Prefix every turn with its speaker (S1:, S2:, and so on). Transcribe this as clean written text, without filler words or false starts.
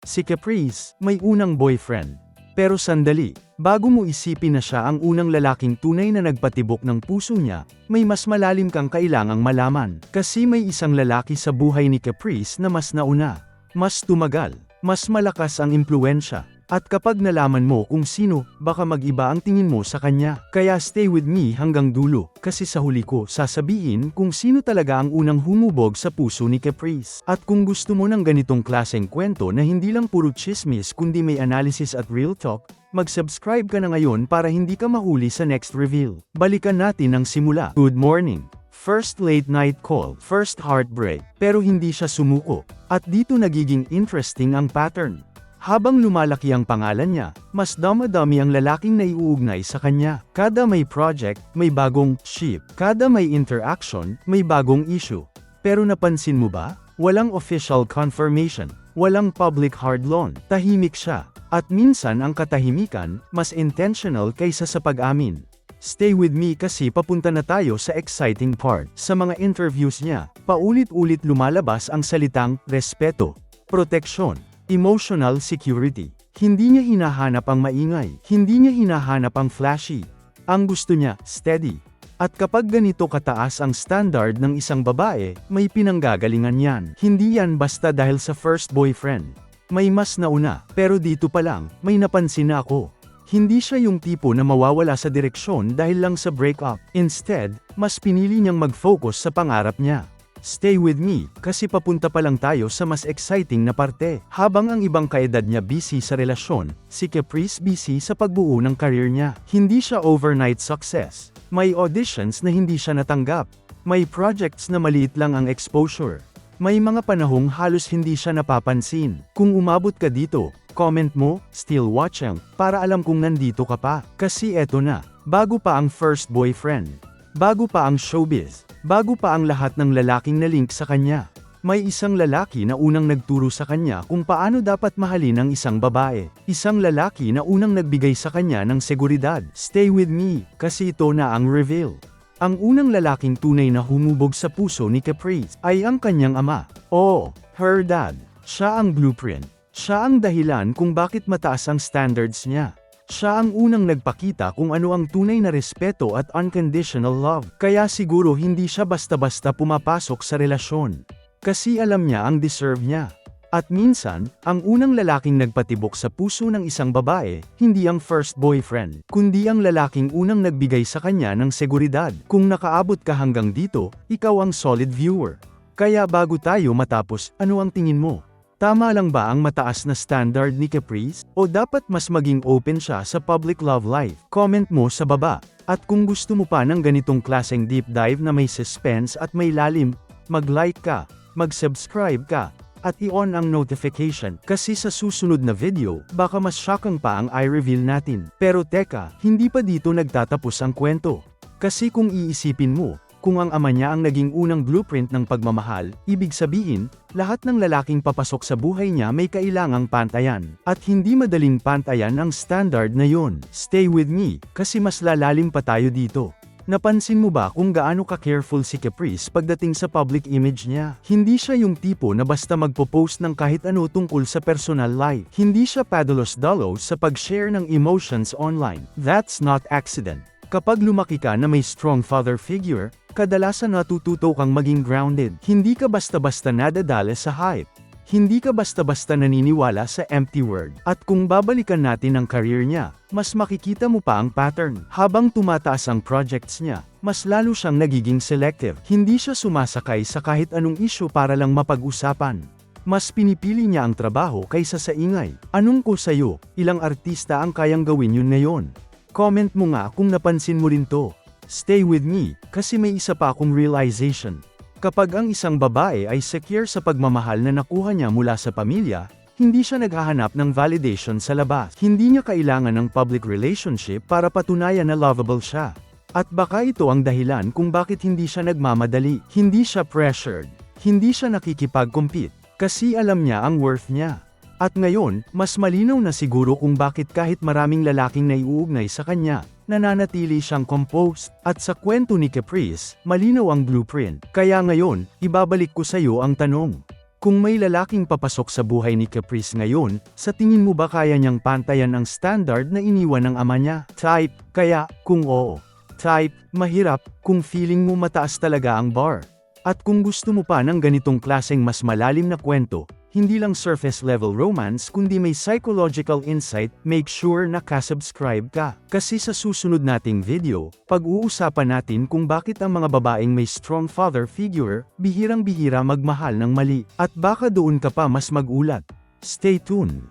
S1: Si Caprice, may unang boyfriend. Pero sandali, bago mo isipin na siya ang unang lalaking tunay na nagpatibok ng puso niya, may mas malalim kang kailangang malaman. Kasi may isang lalaki sa buhay ni Caprice na mas nauna, mas tumagal, mas malakas ang impluwensya. At kapag nalaman mo kung sino, baka mag-iba ang tingin mo sa kanya. Kaya stay with me hanggang dulo, kasi sa huli ko sasabihin kung sino talaga ang unang humubog sa puso ni Caprice. At kung gusto mo ng ganitong klaseng kwento na hindi lang puro chismis kundi may analysis at real talk, mag-subscribe ka na ngayon para hindi ka mahuli sa next reveal. Balikan natin ang simula. Good morning. First late night call, first heartbreak, pero hindi siya sumuko. At dito nagiging interesting ang pattern. Habang lumalaki ang pangalan niya, mas dami ang lalaking naiuugnay sa kanya. Kada may project, may bagong ship. Kada may interaction, may bagong issue. Pero napansin mo ba? Walang official confirmation. Walang public hard loan. Tahimik siya. At minsan ang katahimikan, mas intentional kaysa sa pag-amin. Stay with me kasi papunta na tayo sa exciting part. Sa mga interviews niya, paulit-ulit lumalabas ang salitang respeto, proteksyon, emotional security. Hindi niya hinahanap ang maingay. Hindi niya hinahanap ang flashy. Ang gusto niya, steady. At kapag ganito kataas ang standard ng isang babae, may pinanggagalingan yan. Hindi yan basta dahil sa first boyfriend. May mas nauna, pero dito pa lang, may napansin na ako. Hindi siya yung tipo na mawawala sa direksyon dahil lang sa breakup. Instead, mas pinili niyang mag-focus sa pangarap niya. Stay with me, kasi papunta pa lang tayo sa mas exciting na parte. Habang ang ibang kaedad niya busy sa relasyon, si Caprice busy sa pagbuo ng career niya. Hindi siya overnight success. May auditions na hindi siya natanggap. May projects na maliit lang ang exposure. May mga panahong halos hindi siya napapansin. Kung umabot ka dito, comment mo, still watching, para alam kung nandito ka pa. Kasi eto na, bago pa ang first boyfriend. Bago pa ang showbiz. Bago pa ang lahat ng lalaking na-link sa kanya, may isang lalaki na unang nagturo sa kanya kung paano dapat mahalin ang isang babae. Isang lalaki na unang nagbigay sa kanya ng seguridad. Stay with me, kasi ito na ang reveal. Ang unang lalaking tunay na humubog sa puso ni Caprice ay ang kanyang ama. Oo, her dad. Siya ang blueprint. Siya ang dahilan kung bakit mataas ang standards niya. Siya ang unang nagpakita kung ano ang tunay na respeto at unconditional love. Kaya siguro hindi siya basta-basta pumapasok sa relasyon. Kasi alam niya ang deserve niya. At minsan, ang unang lalaking nagpatibok sa puso ng isang babae, hindi ang first boyfriend, kundi ang lalaking unang nagbigay sa kanya ng seguridad. Kung nakaabot ka hanggang dito, ikaw ang solid viewer. Kaya bago tayo matapos, ano ang tingin mo? Tama lang ba ang mataas na standard ni Caprice? O dapat mas maging open siya sa public love life? Comment mo sa baba. At kung gusto mo pa ng ganitong klaseng deep dive na may suspense at may lalim, mag-like ka, mag-subscribe ka, at i-on ang notification. Kasi sa susunod na video, baka mas shocking pa ang i-reveal natin. Pero teka, hindi pa dito nagtatapos ang kwento. Kasi kung iisipin mo, kung ang ama niya ang naging unang blueprint ng pagmamahal, ibig sabihin, lahat ng lalaking papasok sa buhay niya may kailangang pantayan. At hindi madaling pantayan ang standard na yon. Stay with me, kasi mas lalalim pa tayo dito. Napansin mo ba kung gaano ka-careful si Caprice pagdating sa public image niya? Hindi siya yung tipo na basta magpo-post ng kahit ano tungkol sa personal life. Hindi siya padalos-dalos sa pag-share ng emotions online. That's not accident. Kapag lumaki ka na may strong father figure, kadalasan natututo kang maging grounded. Hindi ka basta-basta nadadala sa hype. Hindi ka basta-basta naniniwala sa empty word. At kung babalikan natin ang career niya, mas makikita mo pa ang pattern. Habang tumataas ang projects niya, mas lalo siyang nagiging selective. Hindi siya sumasakay sa kahit anong issue para lang mapag-usapan. Mas pinipili niya ang trabaho kaysa sa ingay. Anong ko sa'yo, ilang artista ang kayang gawin yun ngayon? Comment mo nga kung napansin mo rin to. Stay with me, kasi may isa pa akong realization. Kapag ang isang babae ay secure sa pagmamahal na nakuha niya mula sa pamilya, hindi siya naghahanap ng validation sa labas. Hindi niya kailangan ng public relationship para patunayan na lovable siya. At baka ito ang dahilan kung bakit hindi siya nagmamadali. Hindi siya pressured. Hindi siya nakikipag-compete. Kasi alam niya ang worth niya. At ngayon, mas malinaw na siguro kung bakit kahit maraming lalaking naiuugnay sa kanya, nananatili siyang composed. At sa kwento ni Caprice, malinaw ang blueprint. Kaya ngayon, ibabalik ko sa iyo ang tanong. Kung may lalaking papasok sa buhay ni Caprice ngayon, sa tingin mo ba kaya niyang pantayan ang standard na iniwan ng ama niya? Type, kaya, kung oo. Type, mahirap, kung feeling mo mataas talaga ang bar. At kung gusto mo pa ng ganitong klaseng mas malalim na kwento, hindi lang surface level romance kundi may psychological insight, make sure na ka-subscribe ka. Kasi sa susunod nating video, pag-uusapan natin kung bakit ang mga babaeng may strong father figure, bihirang-bihira magmahal ng mali. At baka doon ka pa mas magulat. Stay tuned.